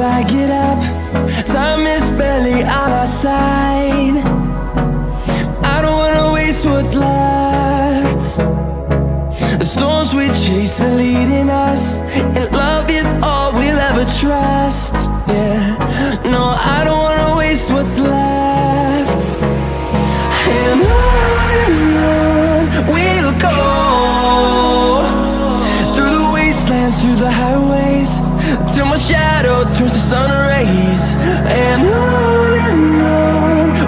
I get up. Time is barely on our side. I don't wanna waste what's left. The storms we chase are leading us, and love is all we'll ever trust. Yeah, no, I don't wanna waste what's left. And on we'll go, through the wastelands, through the highways, till my shadow turns to sun rays. And on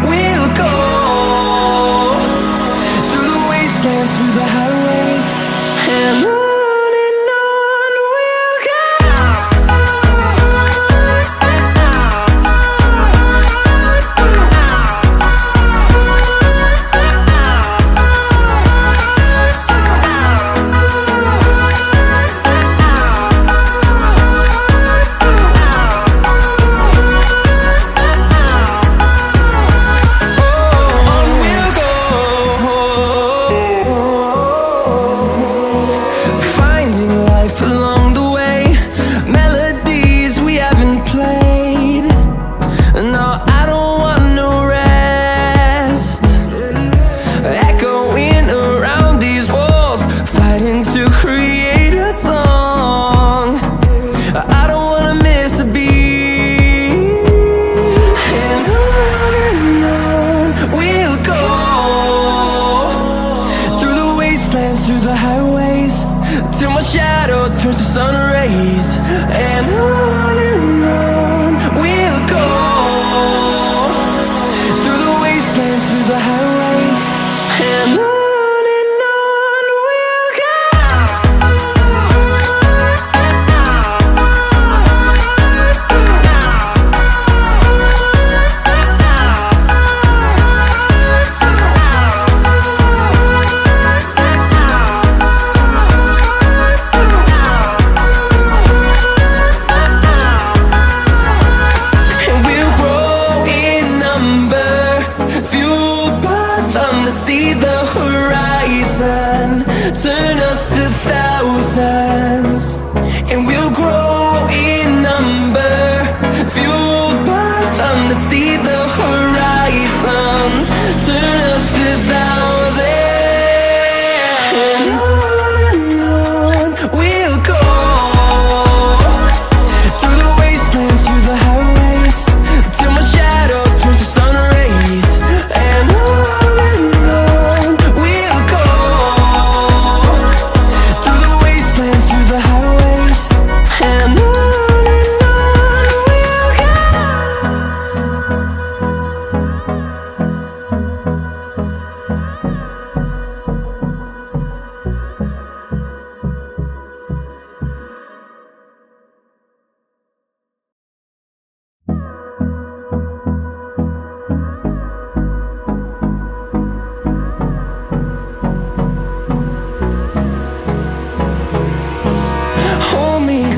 we'll go, through the wastelands, through the highways, and on we'll go. Through the highways, till my shadow turns to sun rays. And on we'll go, through the wastelands, through the highways, and on. See the horizon turn us to thousands, and we'll grow in number, fueled by them. To see the horizon turn us to thousands, and on we'll go, through the wastelands, through the highways, till my shadow turns to sun rays. And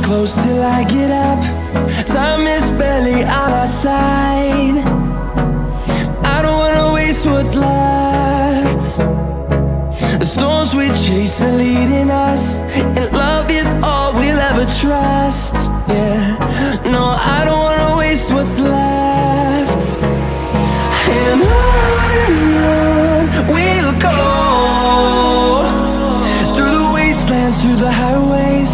close till I get up. Time is barely on our side. I don't wanna waste what's left. The storms we chase are leading us, and love is all we'll ever trust. Yeah, no, I don't wanna waste what's left. And on we'll go, through the wastelands, through the highways,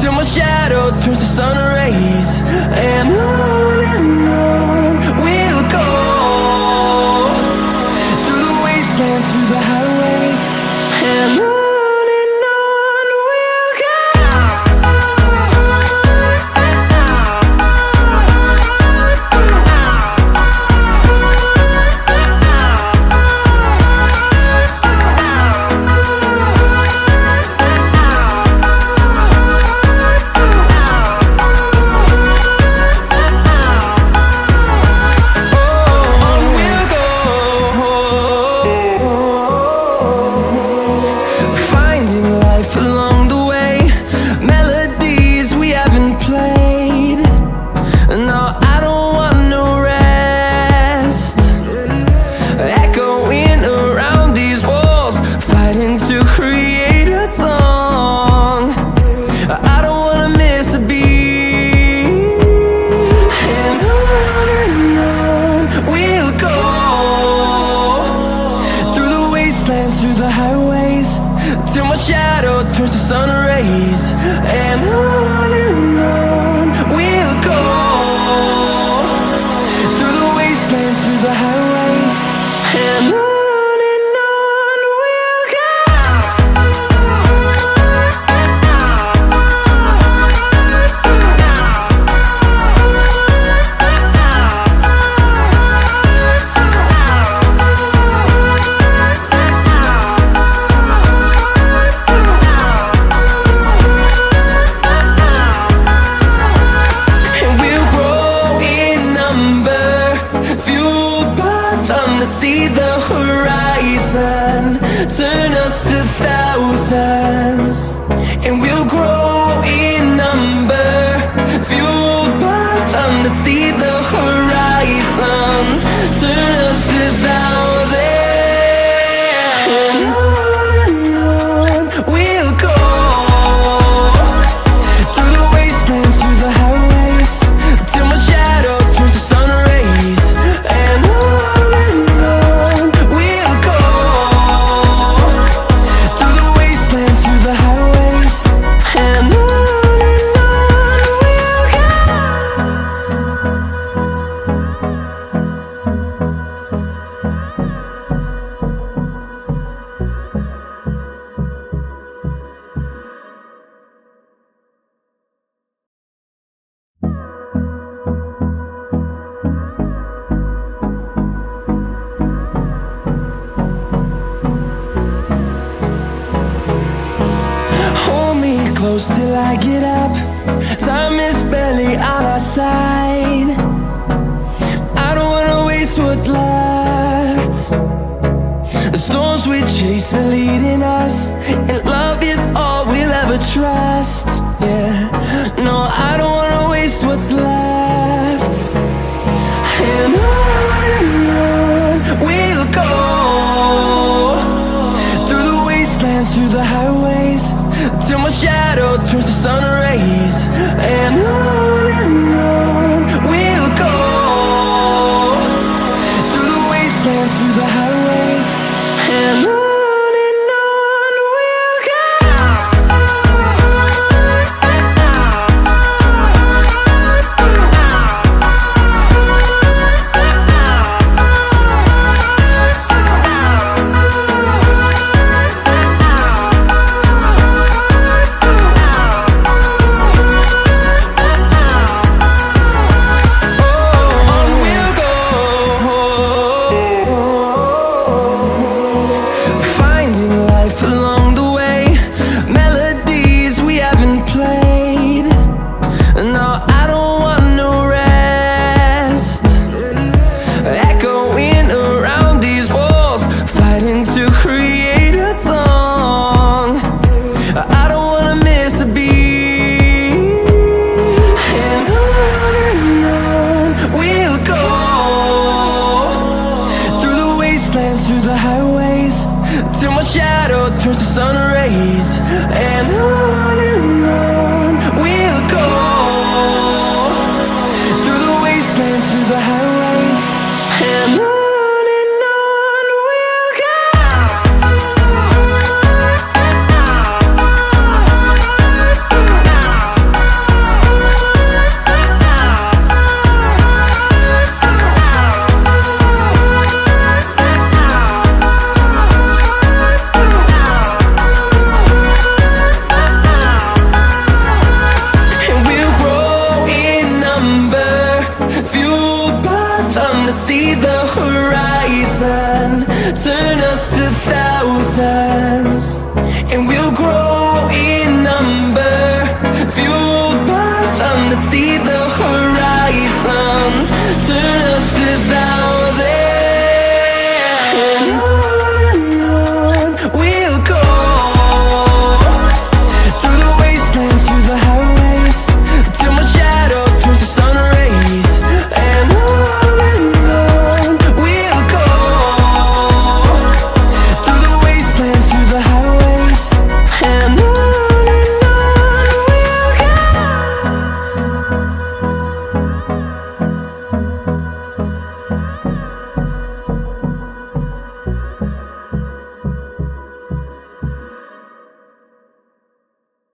till my shadow turns to sun rays. And on we'll go, through the wastelands, through the highways, and on. We'll go. thousands, and we'll grow in number, fueled by them to see the horizon, turn us to thousands. And on we'll go, through the wastelands, through the highways, till my shadow turns to sun rays. And on we'll go, through the wastelands, through the highways. And on we'll go. Hold me close till I get up. Time is barely on our side. I don't wanna waste what's left. The storms we chase are leading us, and love is all we'll ever trust. Yeah, no, I don't wanna waste what's left. And on we'll go, through the wastelands, through the highways, till my shadow turns to sun rays. And on we'll go, through the wastelands, through the highways. And on we'll go. Through the highways, till my shadow turns to sun rays. And on we'll go, through the wastelands, through the highways. And on we'll go. See the horizon, turn us to thousands, and we'll grow in